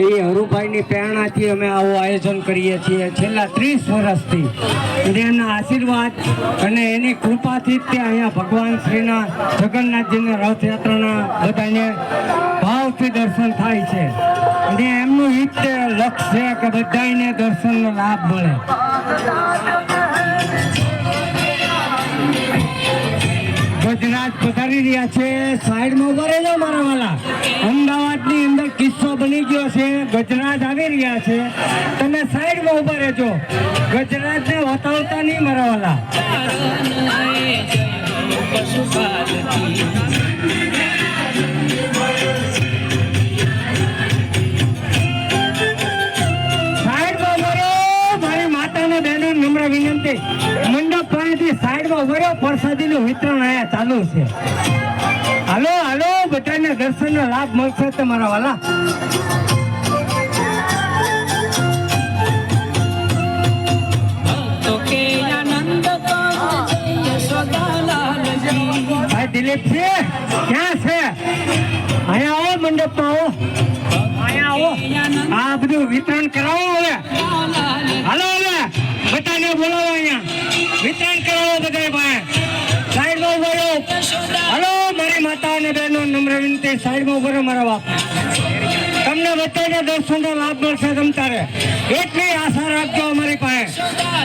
એ હરુભાઈની પ્રેરણાથી અમે આવું આયોજન કરીએ છીએ છેલ્લા 30 વર્ષથી. અને એમના આશીર્વાદ અને એની કૃપાથી જ તે અહીંયા ભગવાન શ્રીના જગન્નાથજીના રથયાત્રાના બધાને ભાવથી દર્શન થાય છે. અને એમનું હિત લક્ષ્ય છે કે બધાને દર્શનનો લાભ મળે. ગુજરાત પધારી રહ્યા છે. સાઈડમાં ઉભા રહેજો મારા વાલા. અમદાવાદની અંદર કિસ્સો બની ગયો છે. ગુજરાત આવી રહ્યા છે. તમે સાઈડમાં ઉભા રહેજો. ગુજરાતને વતાવતા નહીં મારા વાલા. સાઈડમાં ઉભા મારી માતાને બહેનો નમ્ર વિનંતી. મંડપ પાસેથી સાઈડમાં ઉભા રહ્યો. પ્રસાદીનું વિતરણ અહીંયા ચાલુ છે. હાલો હાલો, બધાને દર્શનનો લાભ મળશે તમારા વાલા. ભાઈ દિલીપ છે ક્યાં છે? અહીંયા આવો, મંડપમાં આવો, અહીંયા આવો. આ બધું વિતરણ કરાવો. હવે હાલો, હવે બધાને બોલાવો, અહીંયા વિતરણ કરાવો બધા ભાઈ. સાઈડમાં ઉભો રહો. હાલો મારી માતા અને બહેનો નમ્ર વિનંતી, સાઈડમાં ઉભો રહો મારા બાપ. તમને બધાને દર્શનનો લાભ મળશે. તમ તારે એટલી આશા રાખજો અમારી પાસે.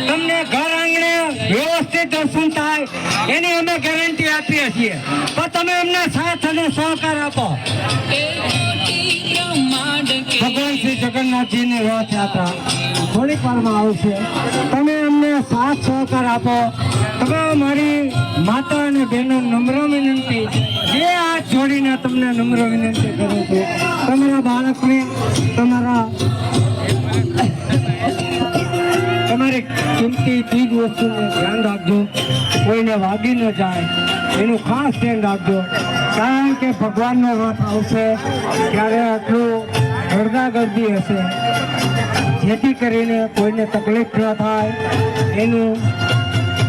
તમને ઘર આંગણે વ્યવસ્થિત દર્શન થાય એની અમે ગેરંટી આપીએ છીએ. પણ તમે અમને સાથ અને સહકાર આપો. ભગવાન શ્રી જગન્નાથજીની રથયાત્રા થોડીક વારમાં આવશે. તમે અમને સાથ સહકાર આપો. તમે મારી માતા અને બહેનો નમ્ર વિનંતી, જે હાથ જોડીને તમને નમ્ર વિનંતી કરું છું, તમારા બાળકને તમારી કિંમતી ચીજ વસ્તુને ધ્યાન રાખજો. કોઈને વાગી ન જાય એનું ખાસ ધ્યાન રાખજો. કારણ કે ભગવાનનો રથ આવશે ત્યારે આટલું ગરદી હશે, જેથી કરીને કોઈને તકલીફ ન થાય એનું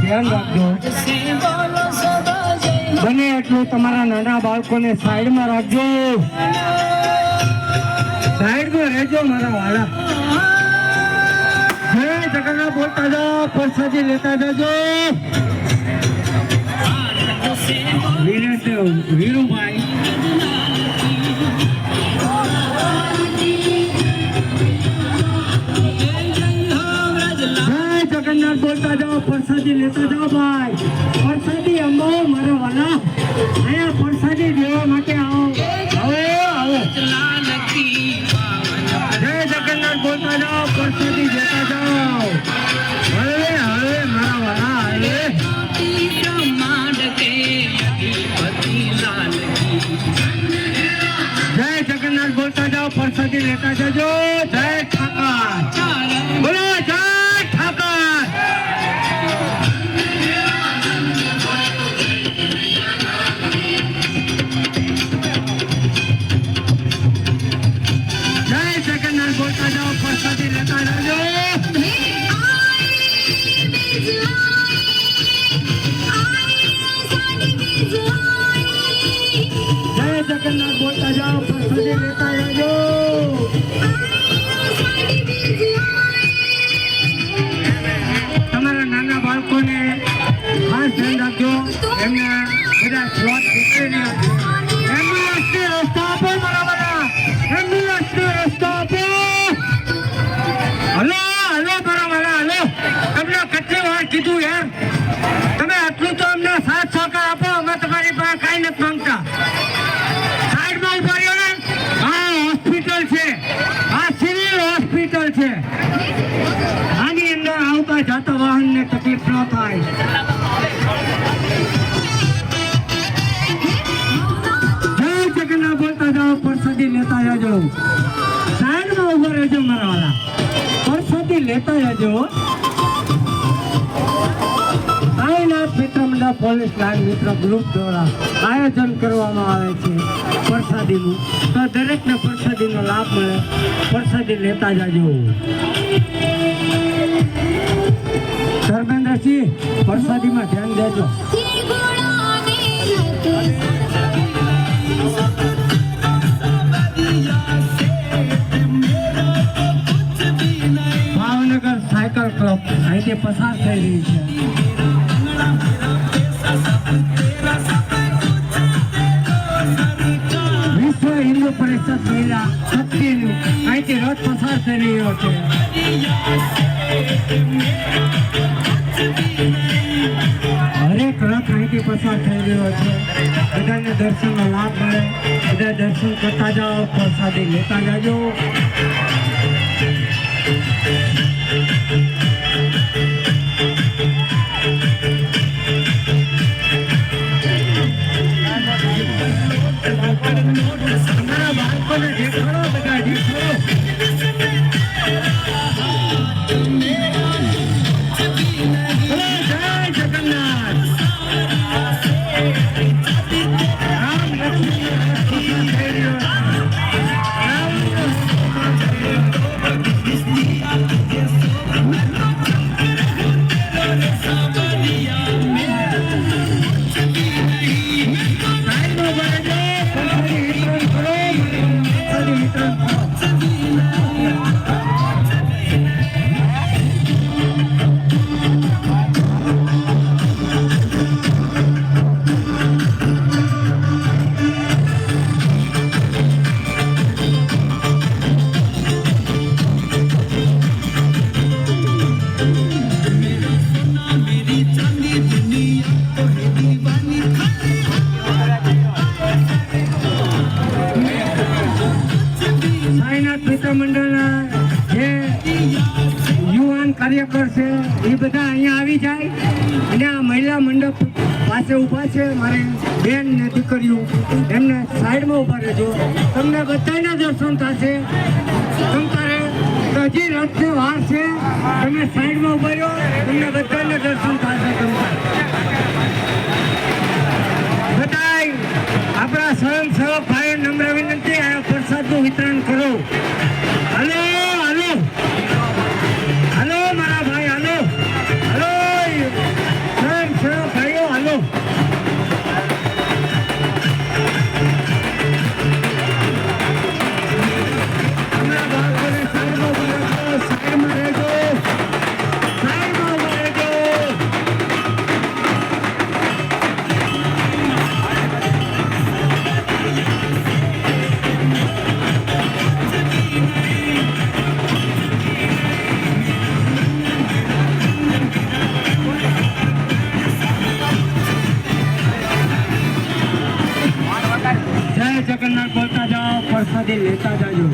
ધ્યાન રાખજો. બને એટલું તમારા નાના બાળકોને સાઈડમાં રાખજો. સાઈડમાં રહેજો મારા વાલા. જય જગન્નાથ બોલતા જાઓ, પ્રસાદી લેતા જજો. વીરુભાઈ જગન્નાથ બોલતા જાઓ, પ્રસાદી લેતા જાઓ ભાઈ. પ્રસાદી અંબો મારા વાલા. અહીંયા પ્રસાદી દેવા માટે આવો, આવો આવો. જય જગન્નાથ બોલતા જાઓ, પ્રસાદી લેતા જાઓ. હવે હવે મારા વાલા હવે. જય જગન્નાથ બોલતા જાઓ, પ્રસાદી લેતા જજો. જય ઠાકર બોલો, જય ઠાકર. જય જગન્નાથ બોલતા જાઓ, પ્રસાદી લેતા જજો. જય જગન્નાથ બોલતા જાઓ, પ્રસાદી લેતા જજો. તમારા નાના બાળકોને ખાસ ધ્યાન રાખજો. એમને બધા સ્વાદ પકડીને એમ્બ્યુલન્સને રસ્તો આપો મારા બધા. એમ્બ્યુલન્સને રસ્તો આપો. હલો હલો મારા વાલા, હલો. તમને કેટલી વાર કીધું યાર, તમે આટલું તો અમને સાથ સહકાર આપો. અમે તમારી પાસે કાંઈ નથી માંગતા. સાઈડમાં ઉભા રહ્યો ને. આ હોસ્પિટલ છે, આ સિવિલ હોસ્પિટલ છે. આની અંદર આવતા જાતા વાહનને તકલીફ ન થાય. જય જગન્નાથ બોલતા જાઓ, પ્રસાદી લેતા જજો. સાઈડમાં ઉભા રહેજો મારા વાલા. પ્રસાદી લેતા જજો. સાંઈનાથ મિત્ર મંડળ પોલીસ લાઈન મિત્ર ગ્રુપ દ્વારા આયોજન કરવામાં આવે છે પ્રસાદીનું. તો દરેકને પ્રસાદીનો લાભ મળે. પ્રસાદી લેતા જાજો. ધર્મેન્દ્રસિંહ, પ્રસાદીમાં ધ્યાન દેજો. અહીંથી પસાર થઈ રહી છે. વિશ્વ હિન્દુ પરિષદ મહિલા શક્તિનું અહીંથી રથ પસાર થઈ રહ્યો છે. હરેક રથ અહીંથી પસાર થઈ રહ્યો છે. બધાને દર્શનનો લાભ મળે. બધા દર્શન કરતા જાઓ, પ્રસાદી લેતા જાજો. તમારા બાળકોને દેખાડો, બધા દેખાડો. મંડળના જે યુવાન કાર્યકર છે એ બધા અહીંયા આવી જાય અને આ મહિલા મંડપ પાસે ઊભા છે. મારી બેન ને દીકરીઓ એમને સાઈડમાં ઊભા રહેજો. તમને બધાના દર્શન થશે. તમારે હજી રથની વાર છે, તમે સાઈડમાં ઊભા રહો, તમને બધાને દર્શન થશે. બધાય આપણા સ્વયંસેવક ભાઈઓ નમ્ર વિનંતી, આ પ્રસાદનું વિતરણ કરો. હાલો હાલો હાલો મારા ભાઈ, હાલો હાલો સ્વયંસેવક ભાઈઓ, હાલો. તમારા બાળકોને સાઈડમાં રહેજો, સાઈડમાં રહેજો, સાઈડમાં રહેજો. જય જગન્નાથ બોલતા જાઓ, પ્રસાદી લેતા જાજો.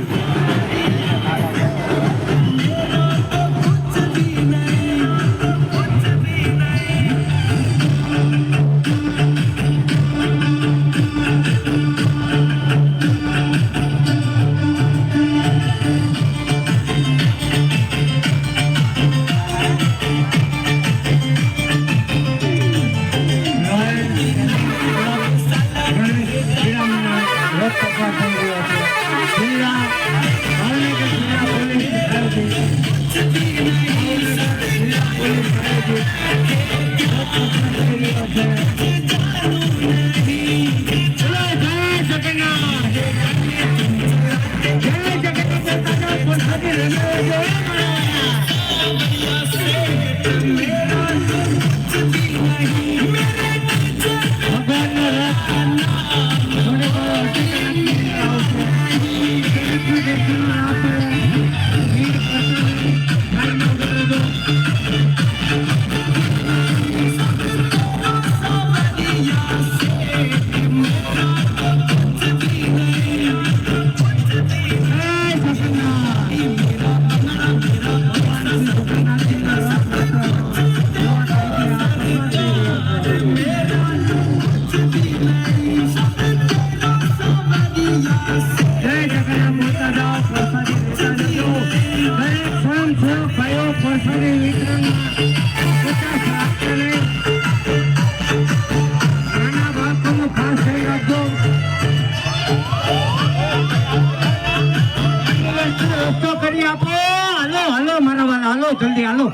જલ્દી હાલો.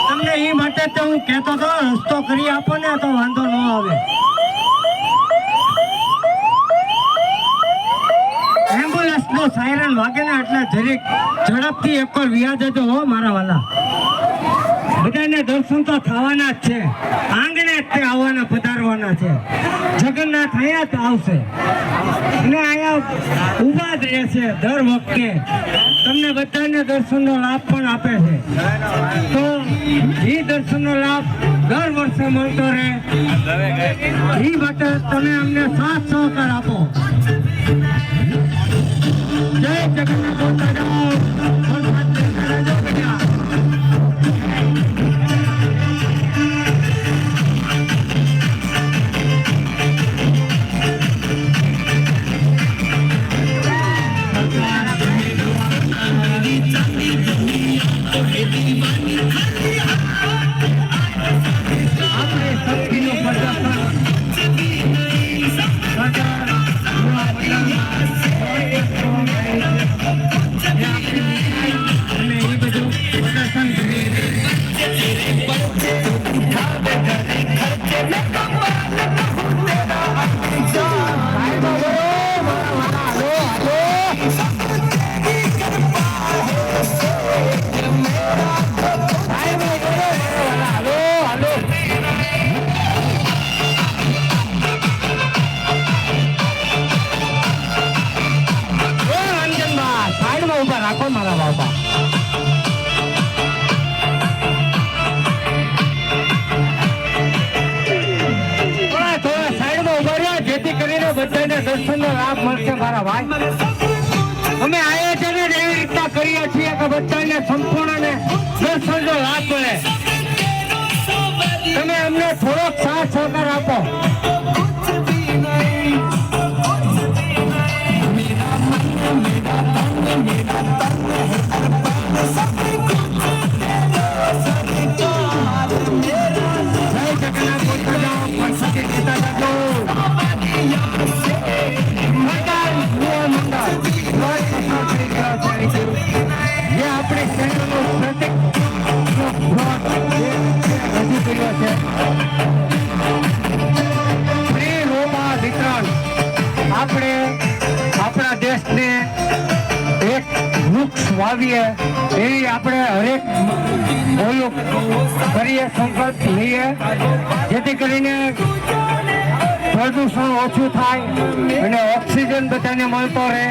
તમને એ માટે તો હું કહેતો હતો, રસ્તો કરી આપો ને તો વાંધો ન આવે. એમ્બ્યુલન્સ નો સાયરન વાગે ને એટલે જરીક ઝડપથી એક વાર વ્યાજ જજો હો મારા વાલા. બધાને દર્શન તો થવાના જ છે, આંગણે જ તે આવવાના પધારવાના છે. જગન્નાથ અહીંયા જ આવશે અને અહીંયા ઊભા જ રહેશે દર વખતે. તમને બધાને દર્શનનો લાભ પણ આપે છે, તો એ દર્શનનો લાભ દર વર્ષે મળતો રહે એ માટે તમે અમને સાથ સહકાર આપો. જય જગન્નાથ બોલતા જાઓ. રાખો મારા બાપા. થોડા સાઈડમાં ઉભા રહ્યા જેથી કરીને બધાને દર્શનનો લાભ મળશે મારા ભાઈ. અમે આયોજન જ એવી રીતના કરીએ છીએ કે બધાને સંપૂર્ણ દર્શનનો લાભ મળે. તમે અમને થોડોક સાથ સહકાર આપો. આપણે આપણા દેશને એક વૃક્ષ વાવીએ એવી આપણે હરેક ઓલું કરીએ, સંકલ્પ લઈએ જેથી કરીને પ્રદૂષણ ઓછું થાય અને ઓક્સિજન બધાને મળતો રહે.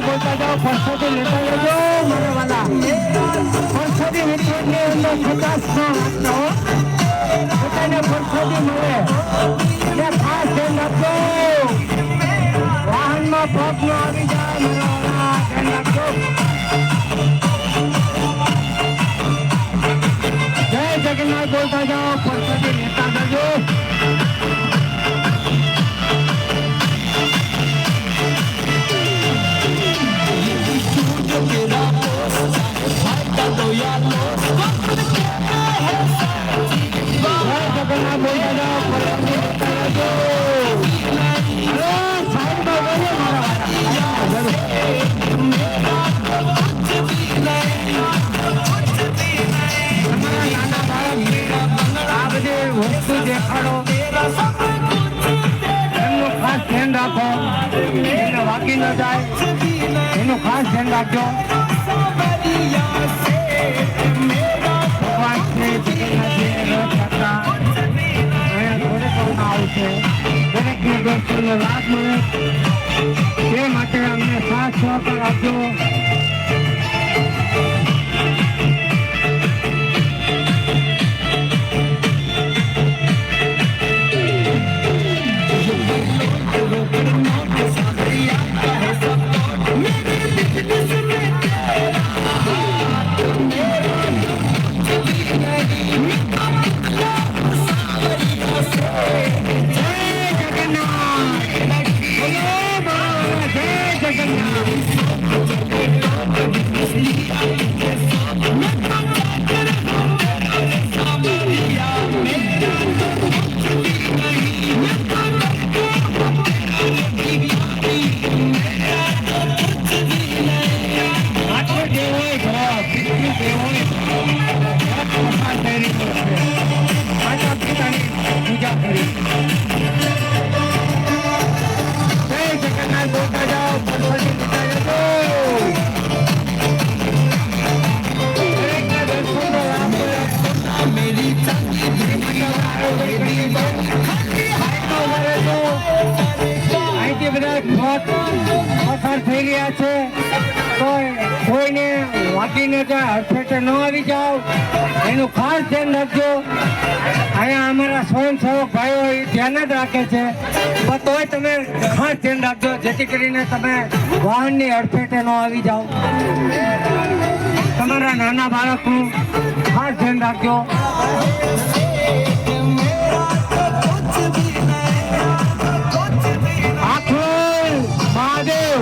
બોલતા જાઓ. પરસોથી લેતા લેજો મારા વાલા. પરસોથી વિતરણની અંદર 50 બધાને પરસોથી મળે એટલે ખાસ ધ્યાન રાખજો. વાહનમાં પગ ન આવી જાય મારા વાલા, ધ્યાન રાખજો. જય જગન્નાથ બોલતા જાઓ. પરસોથી લેતા જજો. વસ્તુ દેખાડો, એમનું ખાસ ધ્યાન રાખો, એને વાગી ન જાય એનું ખાસ ધ્યાન રાખજો. ભગવાન શ્રી જગન્નાથજીની રથયાત્રા અહીંયા થોડે આવશે. દરેકને દર્શનનો લાભ મળે તે માટે અમને સાથ સહકાર આપજો. આવ્યા છે તો કોઈને વાગીને જાય હડફેટે ન આવી જાઓ એનું ખાસ ધ્યાન રાખજો. અહીંયા અમારા સ્વયંસેવક ભાઈઓ એ ધ્યાન જ રાખે છે પણ તોય તમે ખાસ ધ્યાન રાખજો જેથી કરીને તમે વાહનની હડફેટે ન આવી જાઓ. તમારા નાના બાળકનું ખાસ ધ્યાન રાખજો. આખોલ મહાદેવ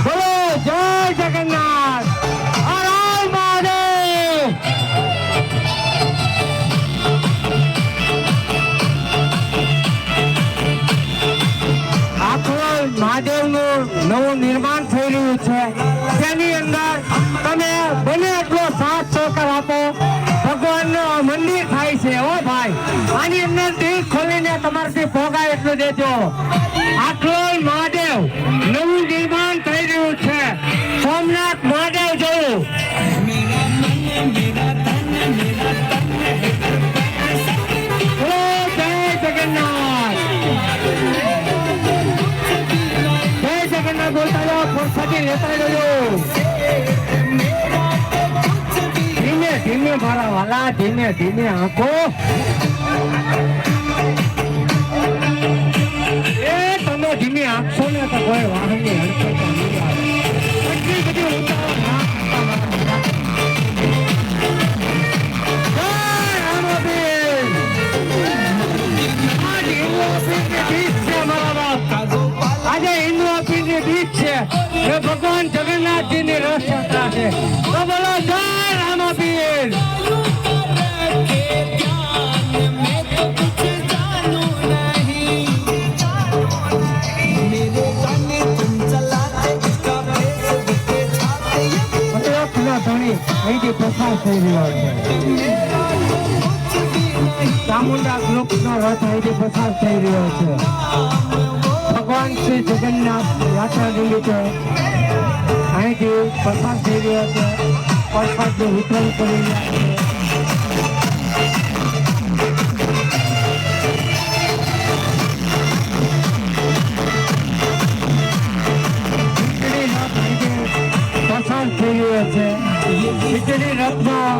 બોલો, જય જગન્નાથ, હર હર મહાદેવ. આખોલ મહાદેવનું નવું નિર્માણ થઈ રહ્યું છે તેની અંદર તમે બને એટલો સાથ સહકાર આપો. ભગવાનનું મંદિર થાય છે હો ભાઈ, આની અંદર દિલ ખોલીને તમારાથી ભોગાય એટલું દેજો. આખોલ મહાદેવ નવું નિર્માણ થઈ રહ્યું છે, સોમનાથ મહાદેવ જોયું. બોલો, જય જગન્નાથ, જય જગન્નાથ બોલતા જાઓ, પ્રસાદી લેતા જજો. ધીમે ધીમે મારા વાલા, ધીમે ધીમે આંખો. એ તમે ધીમે આંખશો ને તો કોઈ વાહનની હડફેટ નહીં આવે. એટલી બધી ઉતાવળ ના કરતા મારા જય રામાબેન. આજ હિન્દુ અપીલની બીજ છે મારા બાપ, આજે હિન્દુ અપીલની બીજ છે એ ભગવાન જગન્નાથજીની રથયાત્રા છે. તો બોલો જય રામાબેન. અહીંથી પસાર થઈ રહ્યો છે, ચામુંડા ગ્રુપનો રથ અહીંથી પસાર થઈ રહ્યો છે. ભગવાન શ્રી જગન્નાથ યાત્રા નિમિત્તે અહીંથી પસાર થઈ રહ્યો છે. પ્રસાદનું વિતરણ કરી રહ્યા છે. પસાર થઈ રહ્યો છે. વીજળી રથમાં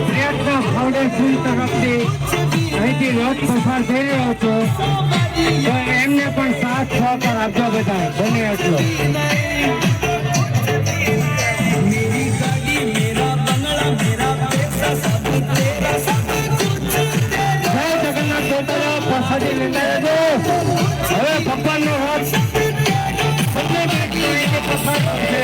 પ્રયત્ન ફાઉન્ડેશન તરફથી અહીંથી રથ પસાર થઈ રહ્યો છે તો એમને પણ સાથ સહકાર આપજો બધા બને એટલો. જય જગન્નાથ બોલતા જાઓ, પ્રસાદી લેતા જજો. હવે ભગવાનનો રથ બંને વ્યક્તિઓ અહીંથી પસાર થશે.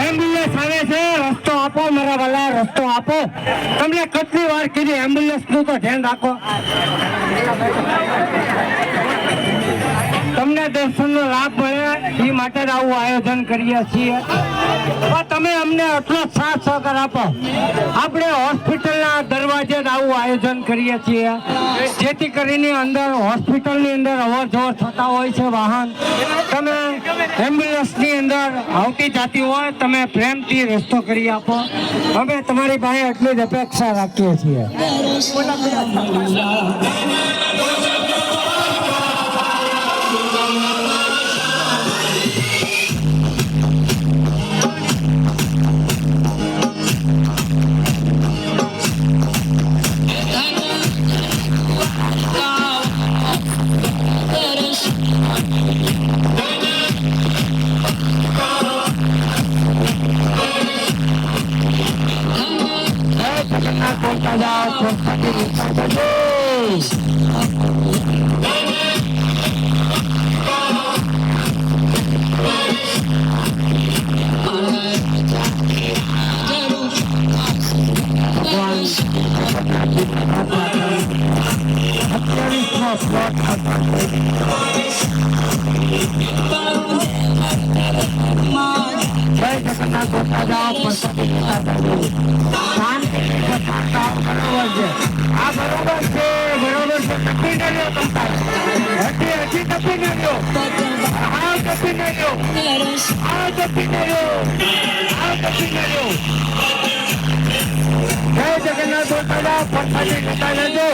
એમ્બ્યુલન્સ આવે છે, રસ્તો આપો મારા વાલા, રસ્તો આપો. તમને કેટલી વાર કીધી એમ્બ્યુલન્સ નું તો ધ્યાન રાખો. તમને દર્શનનો લાભ મળે એ માટે જ આવું આયોજન કરીએ છીએ. પણ તમે અમને એટલો સાથ સહકાર આપો. આપણે હોસ્પિટલના દરવાજે જ આવું આયોજન કરીએ છીએ જેથી કરીને અંદર હોસ્પિટલની અંદર અવર જવર થતા હોય છે વાહન. તમે એમ્બ્યુલન્સની અંદર આવતી જાતી હોય તમે પ્રેમથી રસ્તો કરી આપો. અમે તમારી પાસે એટલી જ અપેક્ષા રાખીએ છીએ. જગન્નાથ બોલતા જાઓ પ્રસાદી લેતા જાઓ શાંતિથી બરોબર છે આ બરોબર છે તપી ન લ્યો તમતા હજી તપી ન લ્યો આ તપી ન લ્યો આ તપી ન લ્યો આ તપી ન લ્યો જય જગન્નાથ બોલતા જાઓ પ્રસાદી લેતા જજો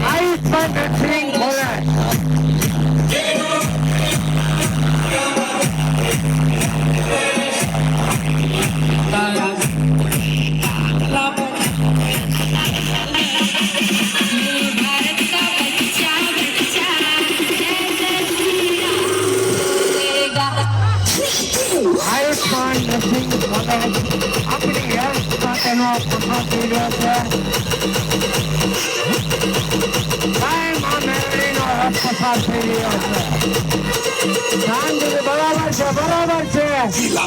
આયુષ્માન નરસિંહ બોલે આયુષ્માન નરસિંહ બોલે આપણી હેલ્થ માટેનો પસાર થઈ રહ્યો છે પસાર થઈ રહ્યો છે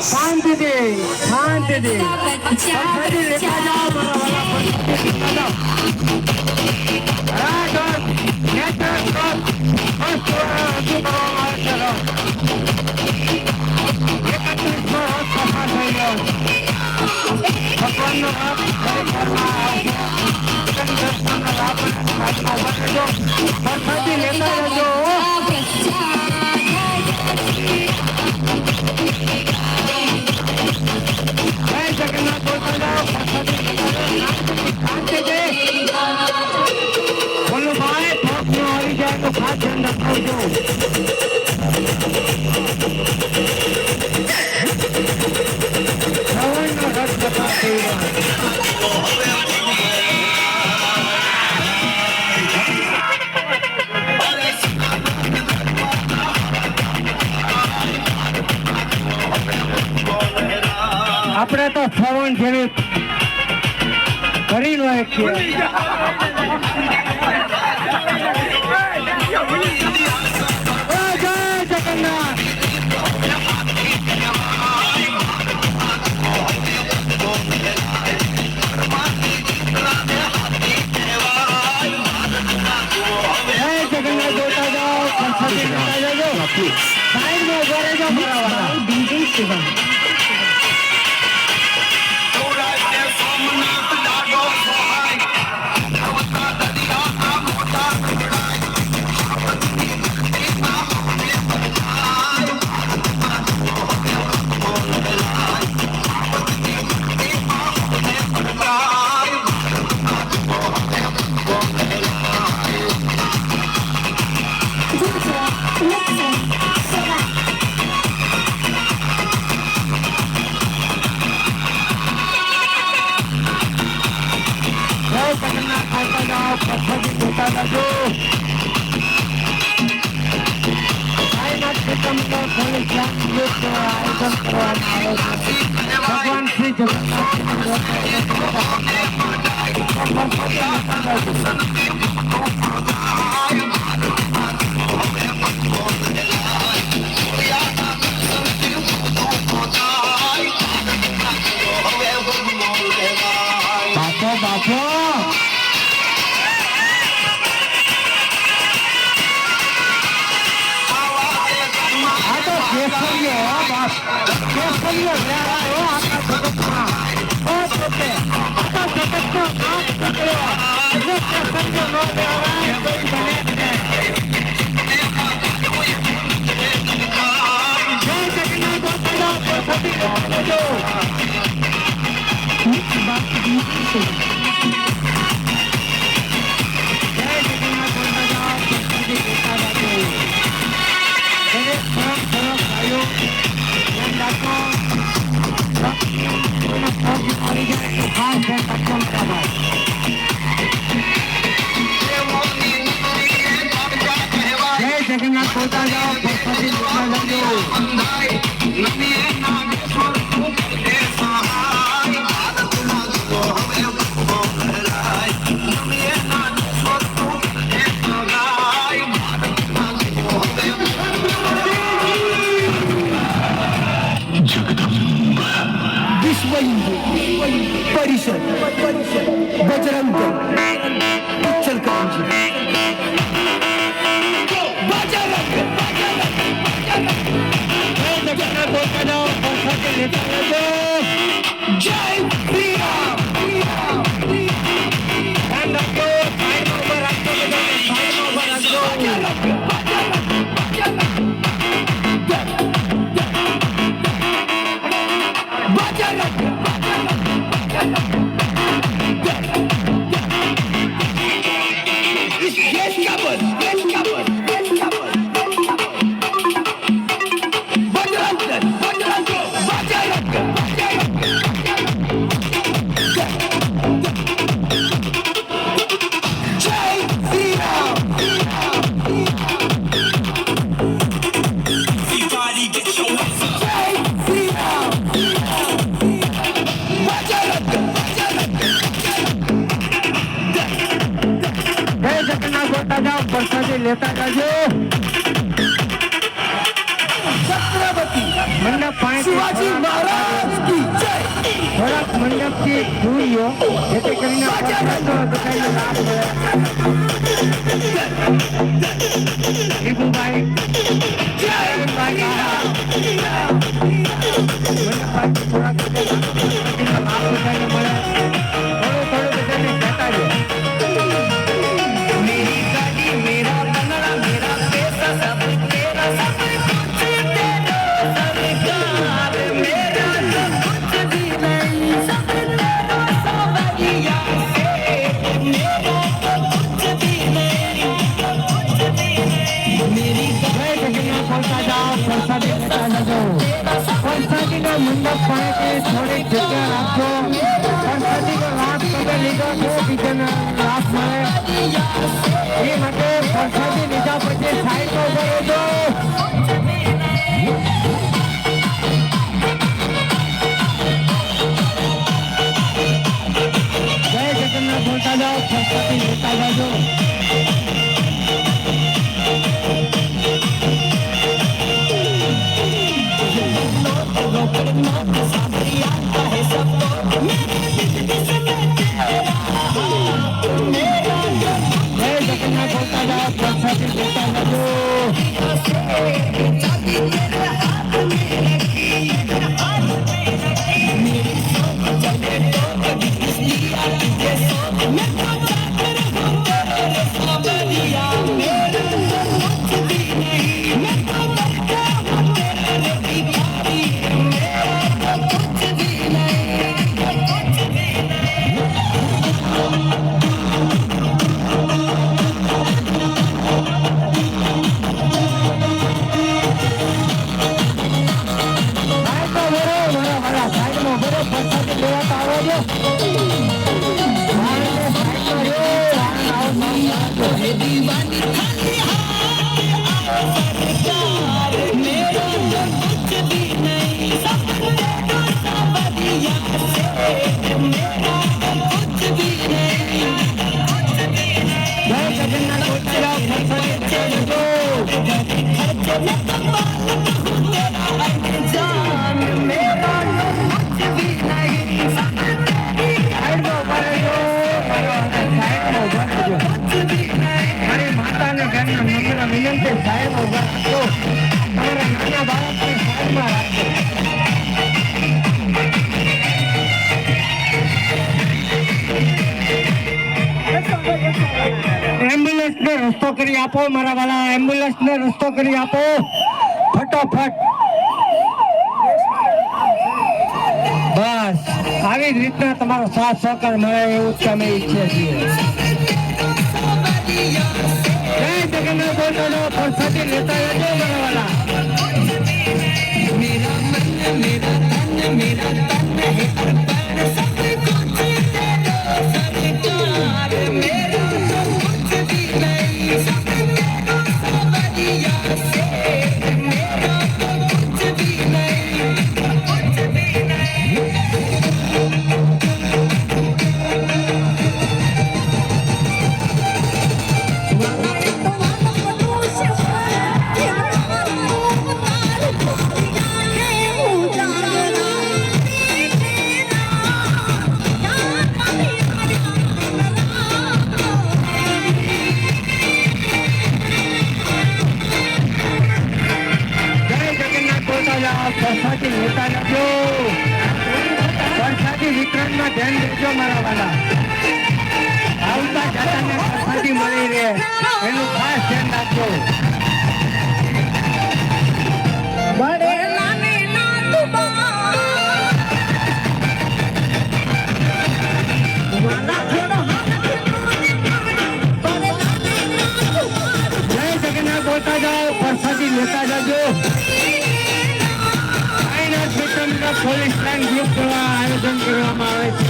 શાંતિથી બરાબર છે શાંતિથી લેતા જાઓ ભગવાનનો પ્રસાદી લેતા જજો જગન્નાથ બોલતા જાઓ બોલો ભાઈ થોક નો આવી જાય તો ખાસ ધ્યાન રાખજો શ્રવણનો રસ કથા થઈ રહ્યો આપણે તો શ્રવણ જેવી કરી નો એક જય જગન્નાથ જોતા જાઓ સાઈડ માં ઉભા રહેજો મારા ડીજે શિવમ ભગવાન શ્રી જગન્નાથ બાપો जगन्नाथ बोलता जाओ प्रसादी विश्व हिंदू परिषद बजरंग इचलकरंजी મંડપથી દૂર રહ્યો જેથી કરીને બધાને લાભ મળે. દીપુભાઈ મંડપમાંથી થોડાક લાભ બધાને મળે. થોડું બધાને કહેતા રહ્યો. મંડપ પાસેથી થોડીક જગ્યા રાખજો. પ્રસાદીનો લાભ તમે લીધો તો બીજાને લાભ મળે એ માટે પ્રસાદી લીધા પછી સાઈડમાં ઉભા રહેજો. જય જગન્નાથ બોલતા જાઓ, પ્રસાદી લેતા જાજો. એમ્બ્યુલન્સ ને રસ્તો કરી આપો મારા વાલા. એમ્બ્યુલન્સ ને રસ્તો કરી આપો ફટોફટ. બસ આવી જ રીતના તમારો સાથ સહકાર મળે એવું જ અમે ઈચ્છીએ છીએ. જય જગન્નાથ બોલો. પ્રસાદી લેતા રહેજો મારા વાલા. મેરા મન મેરા તન મેરા તન હે અર્પણ સબ કુછ તેરો સરકાર મેરા कुछ भी नहीं सब तेरा सवरिया से मेरा तो कुछ भी नहीं कुछ भी नहीं. પ્રસાદી લેતા જજો. પ્રસાદી વિતરણમાં ધ્યાન દેજો મારા વાલા. આવતા જતાને પ્રસાદી મળી રહે એનું ખાસ ધ્યાન રાખજો. જય જગન્નાથ બોલતા જાઓ. પ્રસાદી લેતા જજો. પોલીસ લાઈન ગ્રુપ દ્વારા આયોજન કરવામાં આવે છે.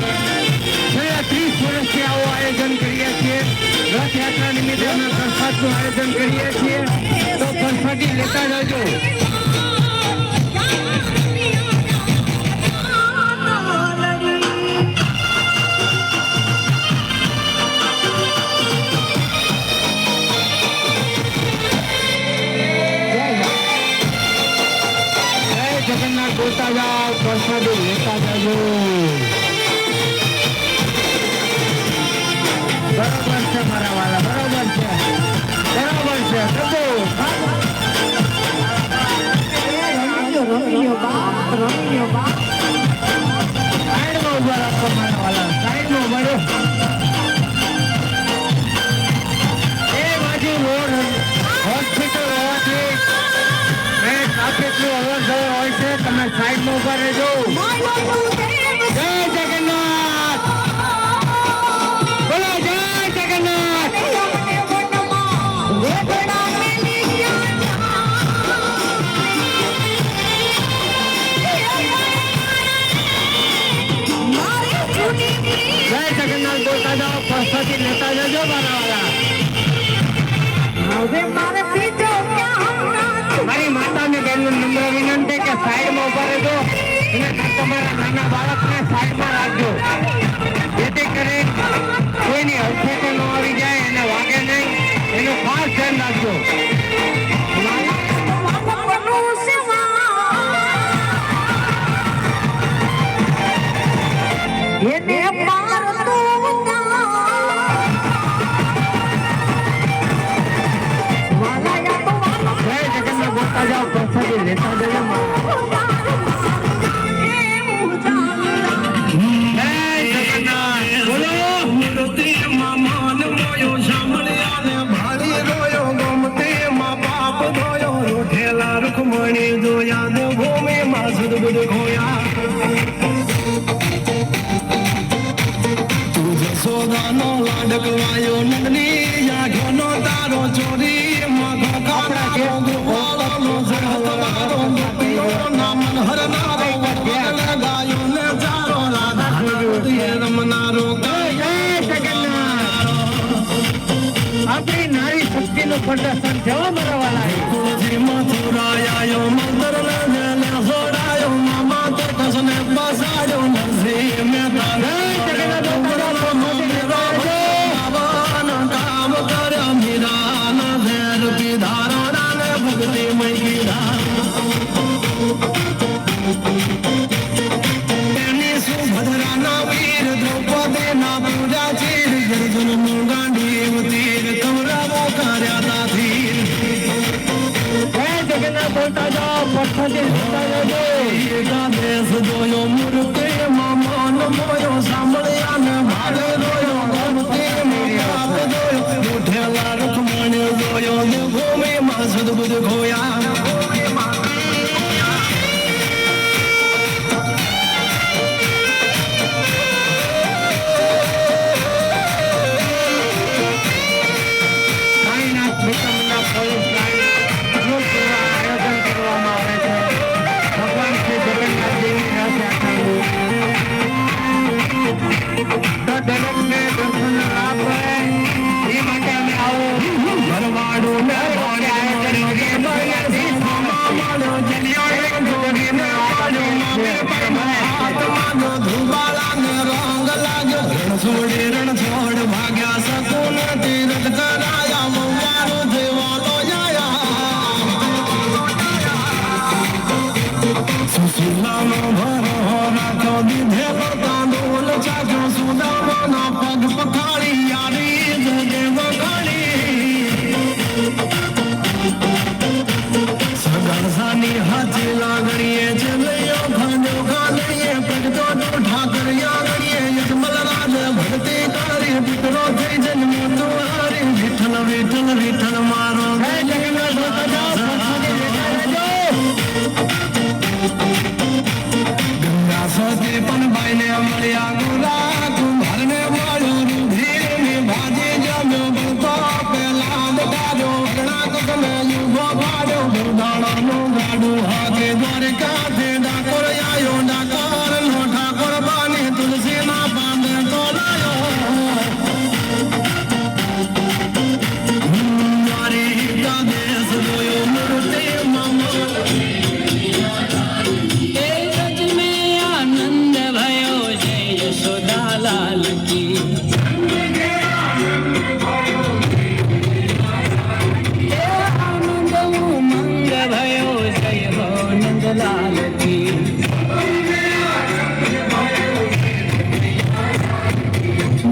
છેલ્લા 30 વર્ષથી આવું આયોજન કરીએ છીએ. રથયાત્રા નિમિત્તે અમે પ્રસાદનું આયોજન કરીએ છીએ. તો પ્રસાદી લેતા જજો. જગન્નાથ બોલતા જાઓ. પ્રસાદી લેતા જાજો. સાઈડમાં ઉભા રાખો મારા વાલા, સાઈડમાં ઉભા રહો. એ બાજુ રોડ હોસ્પિટલ હોવાથી ટ્રાફિકનું અવર જવર હોય છે. તમે સાઈડમાં ઉભા રહેજો. જય જગન્નાથ, બોલો જય જગન્નાથ. જય જગન્નાથ બોલતા જાઓ, પ્રસાદી લેતા જજો મારા વાલા. મારી માતાને બેનનો નમ્ર વિનંતી કે સાઈડમાં ઉભા રહેજો અને તમારા નાના બાળકને સાઈડમાં રાખજો, જેથી કરી કોઈની અડફેટે ન આવી જાય, એને વાગે નહીં, એનું ખાસ ધ્યાન રાખજો. જય જગન્નાથ બોલતા જાઓ, પ્રસાદી લેતા જજો. જય જગન્નાથ બોલો. માન મોયો સાંભળ્યા ને ભાળી રોયો, ગમતી માં પાપ ધોયો, રોઠેલા રૂખમણી જોયા ને ભૂમિ માં સદબુદ ખોયા. તું જસોદાનો લાડકવાયો, નંદની આંખોનો તારો ચોરી, માં ખોખારો ગોવાળો સરહદ મારો, ગોપીઓ ના મન હરનારો, વડવડ ગાયો ને ચારો, રાધા રમનારો. આપણી નારી શક્તિનું પ્રદર્શન જવા મારા વાલા. તુલસી મથુરાયો, મંદર ને સોડાયો, મામા તો કસને બસાયો, નરસિંહ મહેતા કામ કર્યા, મીરા ના ઝેર પીધારણા ને ભક્તિ મય કીધા. તેની સુભદ્રાના વીર, દ્રૌપદીના પૂજા ચીર, ગર્જન ગાંડી તીર, કમરાવો કર્યા તાથી. જય જગન્નાથ બોલતા જાઓ, પ્રસાદી લેતા જજો. દેશ જોયો, મૂર્તિ માં મન મોયો, સાંભળ્યા ને ભાડે રોયો, ગમતી માં જોયો, ઉઠેલા રૂખમણી જોયો, ભૂમિ માં સદબુદ ખોયા. સાંઈનાથ મિત્રના પોલીસ લાઈન રોજ સેવા આયોજન કરવામાં આવે છે. ભગવાન શ્રી જગન્નાથજીની રથયાત્રાનું તો દરેકને દર્શન લાભ મળે એ માટે અમે આવો ભરવાડું ને આયોજન કરીએ. ધુબાળા ને રંગ લાગ્યો, રણછોડી રણછોડ ભાગ્યા, શકુન તીરથ કરાયા, મવારો દેવાનો સુશીલાનો ભરો રાખો, દીધેલો તાંડોલ ચાખ્યો, સુદામાના પગ પખાડી, યારી જગે વખાડી. સગરસાની હાથી લાગણીએ, ચલૈયો ખાંડ્યો ખાંડીએ, પગતો ઠાકર યાગણીએ, યજમલ રાજ ભક્તિ કરી, દીકરો થઈ જન્મ્યો તુહારી, વિઠ્ઠલ વિઠ્ઠલ વિઠ્ઠલ મારો. જય જગન્નાથ બોલતા જાઓ, પ્રસાદી લેતા જજો. ગંગા સતી પણ બાઈને મળ્યા, ગુરા કુંભારને મળ્યો, રૂઢીની ભાજી જમ્યો, બળતો પેલા બટાડ્યો, અગણા કુકમે યુગો પાડ્યો, બુરદાણાનું ગાડું હાથે, દ્વારકાથી ડાકોર આયો, ડાકોર નો ઠાકોર બાની, તુલસીના પાંદે તોલાયો. મારી દેશ જોયો, મૂર્તિ મામા आनंद भयो, जय यशोदा लाल की. आनंद उमंग भयो, जय हो नंद लाल की.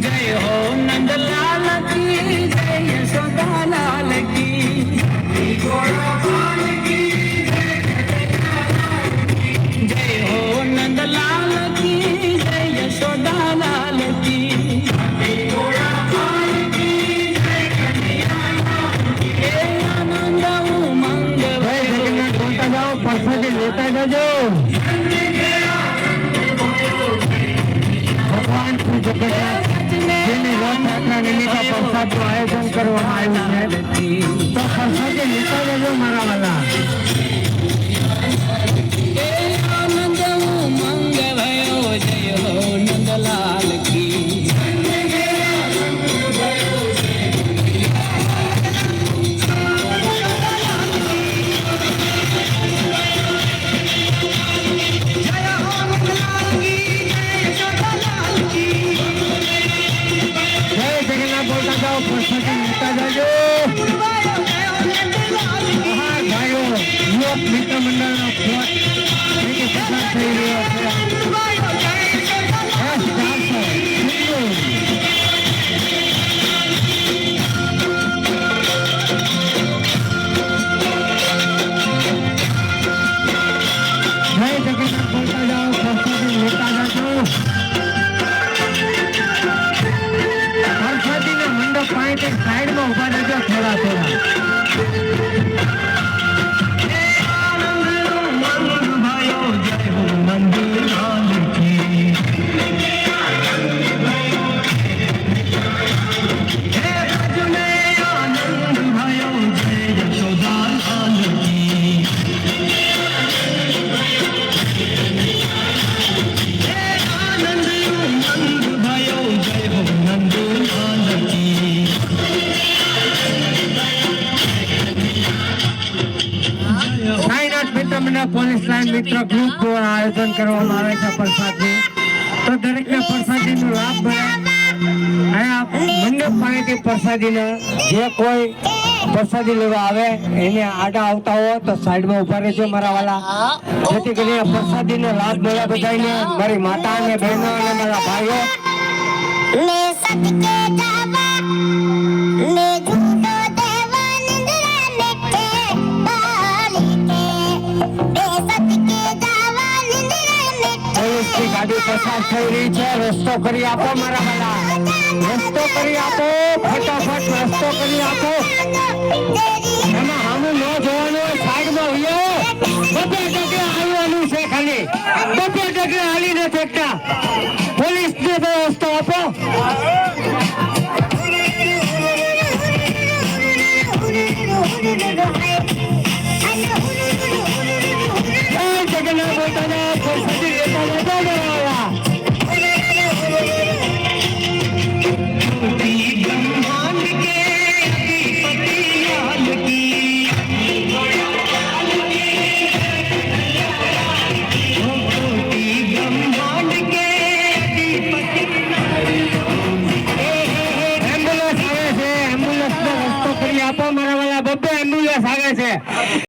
जय हो नंद लाल की, जय यशोदा लाल की. લેતા જજો ભગવાન શ્રી જગન્નાથ જેની રથયાત્રા નિમિત્તે પ્રસાદનું આયોજન કરવામાં આવ્યું છે તો પ્રસાદી લેતા જજો મારા વાલા એ આનંદ ઉમંગ ભયો જય હો નંદલાલ કી જય જગન્નાથ બોલતા જાઓ પ્રસાદી લેતા જજો હા ભાઈઓ યુવક મિત્ર મંડળનો ફ્લોટ પસાર થઈ રહ્યો છે S400 જય જગન્નાથ બોલતા જાઓ પ્રસાદી લેતા જાજો પ્રસાદીના મંડપ પાસે સાઈડમાં ઉભા રહેજો થોડા સાઈનાથ મિત્ર મંડળ પોલીસ લાઈન મિત્ર ગ્રુપ દ્વારા આયોજન કરવામાં આવે છે પ્રસાદનું તો દરેકને પ્રસાદીનો લાભ મળે અહીંયા મંડપ પાસેથી પ્રસાદીને જે કોઈ પ્રસાદી લેવા આવે એને આડા આવતા હો તો સાઈડમાં ઉભા રહેજો મારા વાલા જેથી કરીને પ્રસાદીનો લાભ મળે બધાને મારી માતા અને બહેનો અને મારા ભાઈઓ ने सत के जावा ने झूठो देवा निंद्रा लेके बाली के ने सत के जावा निंद्रा लेके પોલીસની ગાડી પસાર થઈ રહી છે રસ્તો કરી આપો મારા વાલા રસ્તો કરી આપો ફટાફટ રસ્તો કરી આપો એમાં હામું ન જોવાનું હોય સાઈડમાં હોઈએ બધે ટકે આવવાનું છે ખાલી બધે ટકે હાલી નથી એકતા પોલીસને તો રસ્તો આપો જય જગન્નાથ બોલતા જાઓ